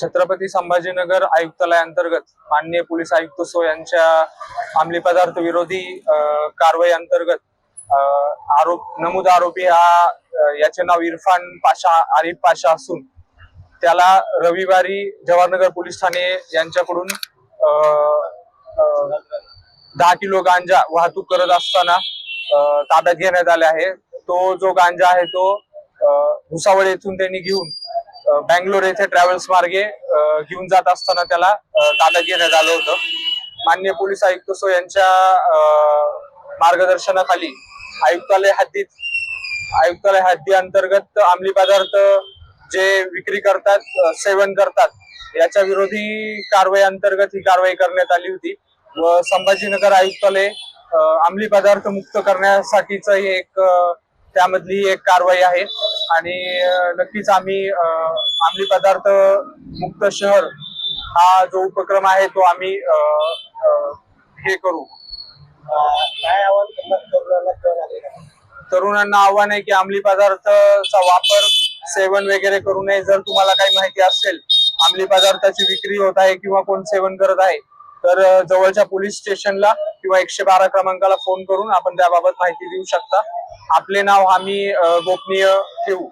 छत्रपती संभाजीनगर आयुक्तालयाअंतर्गत माननीय पोलीस आयुक्त सो यांच्या अंमली पदार्थ विरोधी कारवाई अंतर्गत नमूद आरोपी याचे नाव इरफान पाशा आरिफ पाशा असून त्याला रविवारी जवाहरनगर पोलीस ठाणे यांच्याकडून 10 किलो गांजा वाहतूक करत असताना ताब्यात घेण्यात आले आहे। तो जो गांजा आहे तो भुसावळ येथून त्यांनी घेऊन बँगलोर येथे ट्रॅव्हल्स मार्गे घेऊन जात असताना त्याला ताब्यात घेण्यात आलं होतं। माननीय पोलीस आयुक्त सो यांच्या मार्गदर्शनाखाली आयुक्तालय हद्दी अंतर्गत अंमली पदार्थ जे विक्री करतात, सेवन करतात, याच्या विरोधी कारवाई अंतर्गत ही कारवाई करण्यात आली होती व संभाजीनगर आयुक्तालय अंमली पदार्थ मुक्त करण्यासाठीच एक त्यामधली एक कारवाई आहे आणि नक्कीच आम्ही अंमली पदार्थ मुक्त शहर हा जो उपक्रम आहे तो आम्ही हे करू। काय आवाहन तरुणांना आव्हान आहे की अंमली पदार्थाचा वापर सेवन वगैरे करू नये। जर तुम्हाला काही माहिती असेल अंमली पदार्थाची विक्री होत आहे किंवा कोण सेवन करत आहे तर जवळच्या पोलीस स्टेशनला किंवा 112 क्रमांकाला फोन करून आपण त्याबाबत माहिती देऊ शकता। आपले नाव आम्ही गोपनीय ठेवू।